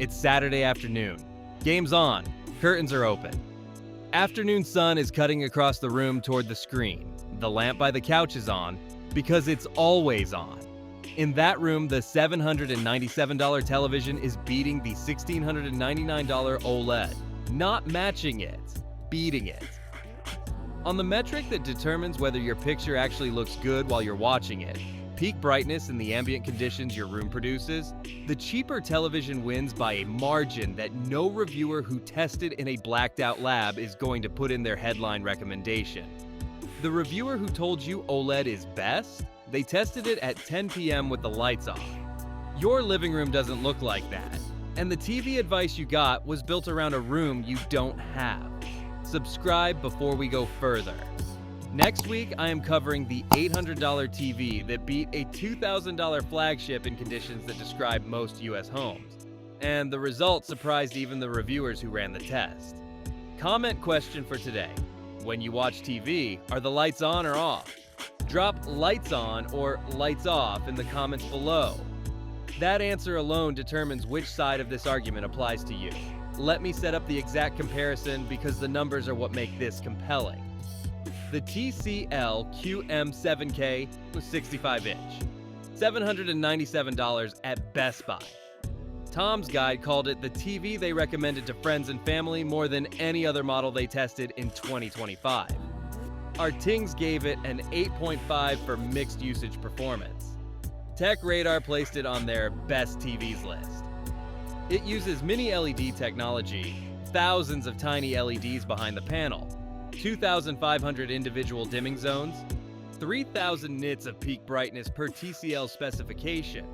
It's Saturday afternoon. Game's on. Curtains are open. Afternoon sun is cutting across the room toward the screen. The lamp by the couch is on because it's always on. In that room, the $797 television is beating the $1,699 OLED. Not matching it, beating it. On the metric that determines whether your picture actually looks good while you're watching it, peak brightness in the ambient conditions your room produces, the cheaper television wins by a margin that no reviewer who tested in a blacked-out lab is going to put in their headline recommendation. The reviewer who told you OLED is best, they tested it at 10 p.m. with the lights off. Your living room doesn't look like that, and the TV advice you got was built around a room you don't have. Subscribe before we go further. Next week, I am covering the $800 TV that beat a $2,000 flagship in conditions that describe most US homes. And the results surprised even the reviewers who ran the test. Comment question for today. When you watch TV, are the lights on or off? Drop lights on or lights off in the comments below. That answer alone determines which side of this argument applies to you. Let me set up the exact comparison because the numbers are what make this compelling. The TCL QM7K was 65-inch, $797 at Best Buy. Tom's Guide called it the TV they recommended to friends and family more than any other model they tested in 2025. RTings gave it an 8.5 for mixed usage performance. TechRadar placed it on their best TVs list. It uses mini LED technology, thousands of tiny LEDs behind the panel, 2,500 individual dimming zones, 3,000 nits of peak brightness per TCL specification,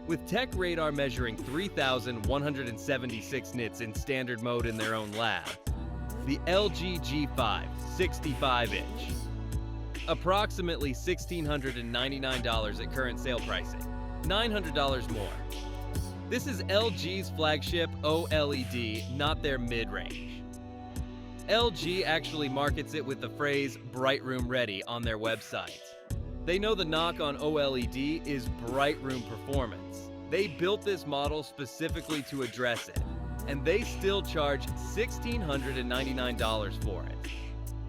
with TechRadar measuring 3,176 nits in standard mode in their own lab. The LG G5 65-inch. Approximately $1,699 at current sale pricing, $900 more. This is LG's flagship OLED, not their mid-range. LG actually markets it with the phrase "bright room ready" on their website. They know the knock on OLED is bright room performance. They built this model specifically to address it, and they still charge $1,699 for it.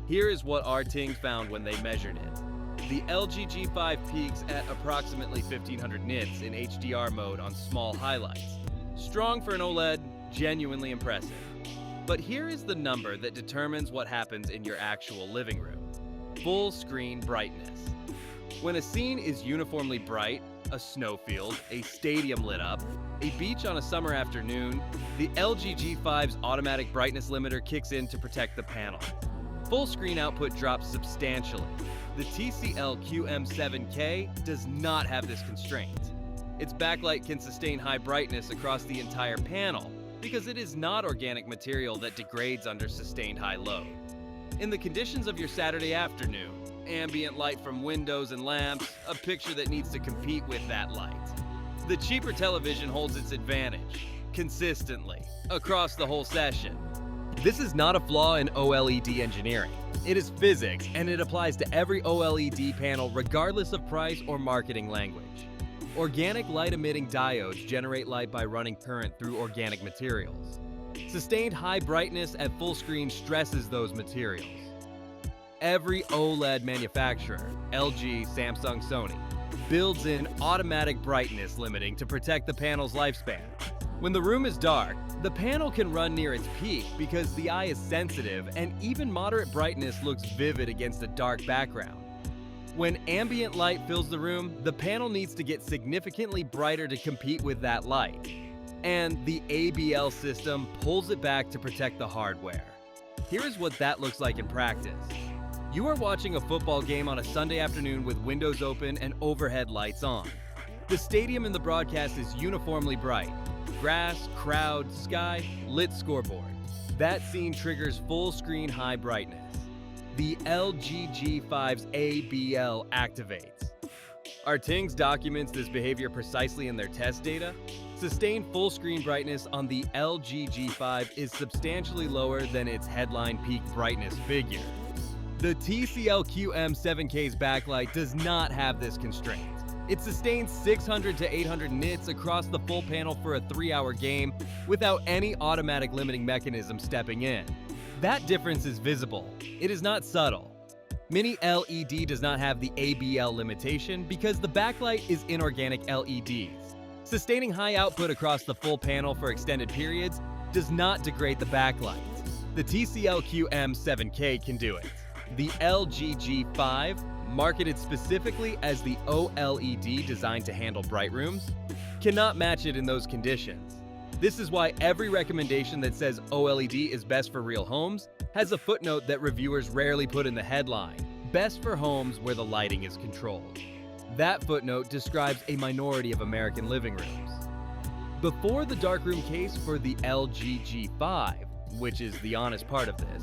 Here is what RTings found when they measured it. The LG G5 peaks at approximately 1,500 nits in HDR mode on small highlights. Strong for an OLED, genuinely impressive. But here is the number that determines what happens in your actual living room. Full screen brightness. When a scene is uniformly bright, a snowfield, a stadium lit up, a beach on a summer afternoon, the LG G5's automatic brightness limiter kicks in to protect the panel. Full screen output drops substantially. The TCL QM7K does not have this constraint. Its backlight can sustain high brightness across the entire panel because it is not organic material that degrades under sustained high load. In the conditions of your Saturday afternoon, ambient light from windows and lamps, a picture that needs to compete with that light. The cheaper television holds its advantage, consistently, across the whole session. This is not a flaw in OLED engineering. It is physics, and it applies to every OLED panel regardless of price or marketing language. Organic light-emitting diodes generate light by running current through organic materials. Sustained high brightness at full screen stresses those materials. Every OLED manufacturer, LG, Samsung, Sony, builds in automatic brightness limiting to protect the panel's lifespan. When the room is dark, the panel can run near its peak because the eye is sensitive and even moderate brightness looks vivid against a dark background. When ambient light fills the room, the panel needs to get significantly brighter to compete with that light. And the ABL system pulls it back to protect the hardware. Here is what that looks like in practice. You are watching a football game on a Sunday afternoon with windows open and overhead lights on. The stadium in the broadcast is uniformly bright. Grass, crowd, sky, lit scoreboard. That scene triggers full screen high brightness. The LG G5's ABL activates. RTings documents this behavior precisely in their test data. Sustained full screen brightness on the LG G5 is substantially lower than its headline peak brightness figure. The TCL QM7K's backlight does not have this constraint. It sustains 600 to 800 nits across the full panel for a 3-hour game without any automatic limiting mechanism stepping in. That difference is visible. It is not subtle. Mini LED does not have the ABL limitation because the backlight is inorganic LEDs. Sustaining high output across the full panel for extended periods does not degrade the backlight. The TCL QM7K can do it. The LG G5, marketed specifically as the OLED designed to handle bright rooms, cannot match it in those conditions. This is why every recommendation that says OLED is best for real homes has a footnote that reviewers rarely put in the headline: best for homes where the lighting is controlled. That footnote describes a minority of American living rooms. Before the darkroom case for the LG G5, which is the honest part of this,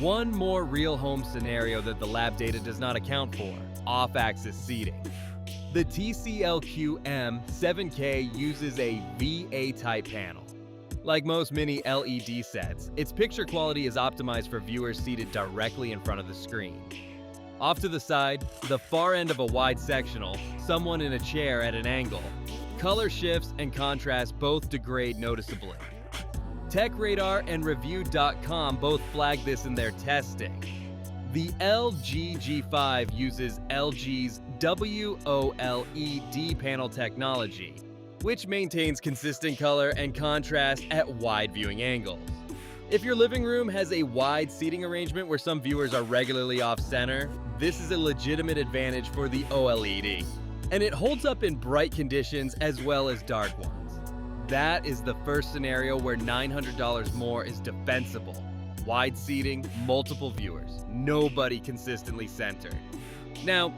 one more real home scenario that the lab data does not account for: off-axis seating. The TCL QM7K uses a VA-type panel. Like most mini LED sets, its picture quality is optimized for viewers seated directly in front of the screen. Off to the side, the far end of a wide sectional, someone in a chair at an angle, color shifts and contrast both degrade noticeably. TechRadar and Review.com both flagged this in their testing. The LG G5 uses LG's WOLED panel technology, which maintains consistent color and contrast at wide viewing angles. If your living room has a wide seating arrangement where some viewers are regularly off-center, this is a legitimate advantage for the OLED. And it holds up in bright conditions as well as dark ones. That is the first scenario where $900 more is defensible. Wide seating, multiple viewers, nobody consistently centered. Now,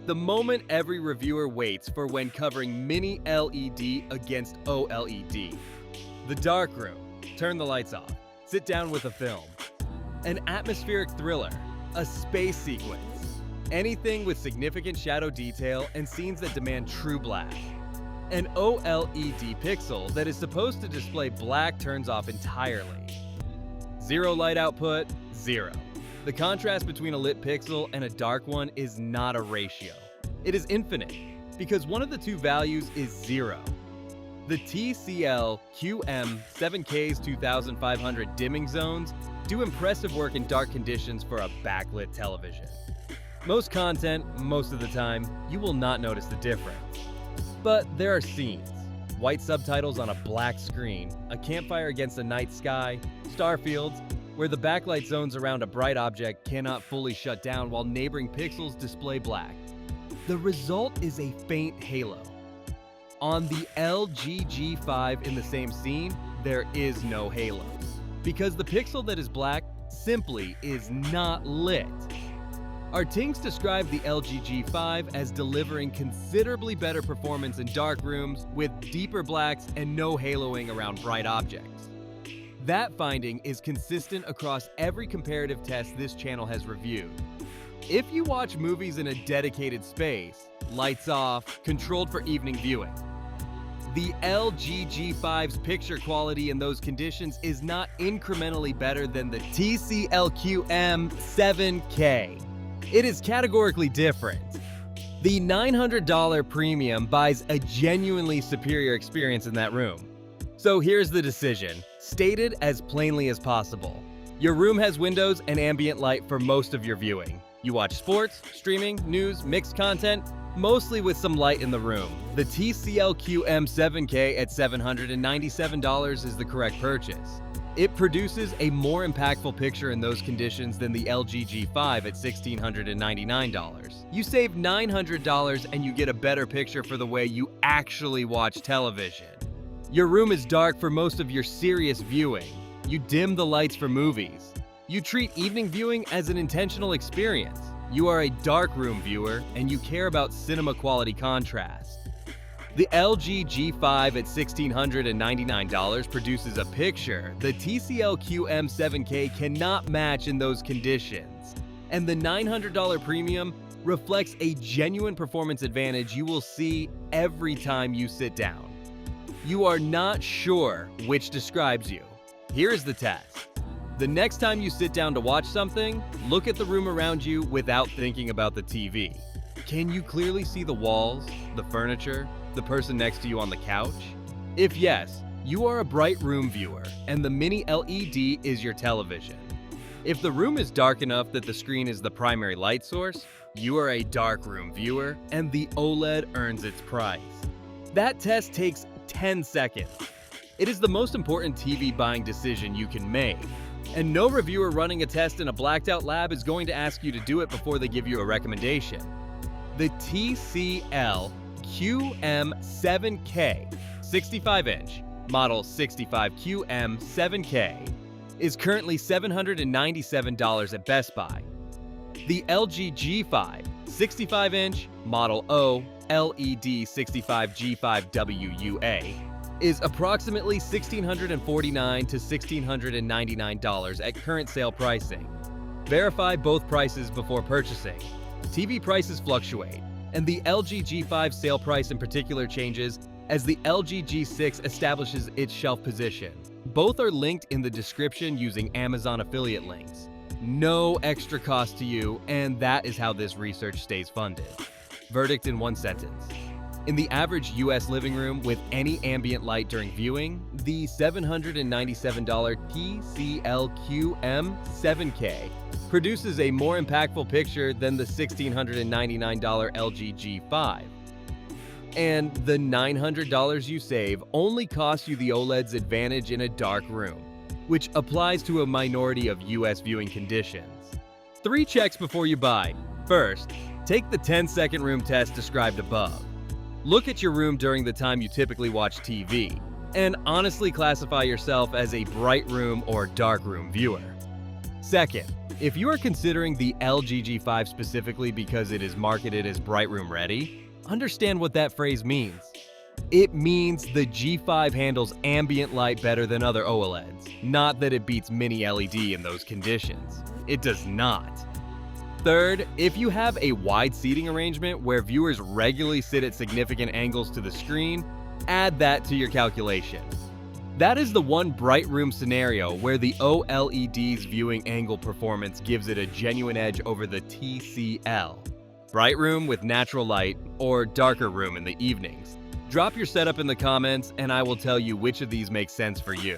the moment every reviewer waits for when covering mini LED against OLED. The darkroom. Turn the lights off. Sit down with a film. An atmospheric thriller. A space sequence. Anything with significant shadow detail and scenes that demand true black. An OLED pixel that is supposed to display black turns off entirely. Zero light output, zero. The contrast between a lit pixel and a dark one is not a ratio. It is infinite, because one of the two values is zero. The TCL QM7K's 2500 dimming zones do impressive work in dark conditions for a backlit television. Most content, most of the time, you will not notice the difference. But there are scenes. White subtitles on a black screen, a campfire against a night sky, star fields, where the backlight zones around a bright object cannot fully shut down while neighboring pixels display black. The result is a faint halo. On the LG G5 in the same scene, there is no halo, because the pixel that is black simply is not lit. RTings described the LG G5 as delivering considerably better performance in dark rooms with deeper blacks and no haloing around bright objects. That finding is consistent across every comparative test this channel has reviewed. If you watch movies in a dedicated space, lights off, controlled for evening viewing, the LG G5's picture quality in those conditions is not incrementally better than the TCL QM7K. It is categorically different. The $900 premium buys a genuinely superior experience in that room. So here's the decision, stated as plainly as possible. Your room has windows and ambient light for most of your viewing. You watch sports, streaming, news, mixed content, mostly with some light in the room. The TCL QM7K at $797 is the correct purchase. It produces a more impactful picture in those conditions than the LG G5 at $1,699. You save $900 and you get a better picture for the way you actually watch television. Your room is dark for most of your serious viewing. You dim the lights for movies. You treat evening viewing as an intentional experience. You are a dark room viewer and you care about cinema quality contrast. The LG G5 at $1,699 produces a picture the TCL QM7K cannot match in those conditions. And the $900 premium reflects a genuine performance advantage you will see every time you sit down. You are not sure which describes you. Here is the test. The next time you sit down to watch something, look at the room around you without thinking about the TV. Can you clearly see the walls, the furniture, the person next to you on the couch? If yes, you are a bright room viewer, and the mini LED is your television. If the room is dark enough that the screen is the primary light source, you are a dark room viewer, and the OLED earns its price. That test takes 10 seconds. It is the most important TV buying decision you can make, and no reviewer running a test in a blacked-out lab is going to ask you to do it before they give you a recommendation. The TCL QM7K 65-inch model 65 QM7K is currently $797 at Best Buy. The LG G5 65-inch model OLED 65 G5 WUA is approximately $1,649 to $1,699 at current sale pricing. Verify both prices before purchasing. TV prices fluctuate, and the LG G5 sale price in particular changes as the LG G6 establishes its shelf position. Both are linked in the description using Amazon affiliate links. No extra cost to you, and that is how this research stays funded. Verdict in one sentence. In the average US living room with any ambient light during viewing, the $797 TCL QM7K produces a more impactful picture than the $1,699 LG G5. And the $900 you save only costs you the OLED's advantage in a dark room, which applies to a minority of US viewing conditions. 3 checks before you buy. First, take the 10-second room test described above. Look at your room during the time you typically watch TV, and honestly classify yourself as a bright room or dark room viewer. Second, if you are considering the LG G5 specifically because it is marketed as bright room ready, understand what that phrase means. It means the G5 handles ambient light better than other OLEDs, not that it beats mini LED in those conditions. It does not. Third, if you have a wide seating arrangement where viewers regularly sit at significant angles to the screen, add that to your calculation. That is the one bright room scenario where the OLED's viewing angle performance gives it a genuine edge over the TCL. Bright room with natural light, or darker room in the evenings. Drop your setup in the comments and I will tell you which of these makes sense for you.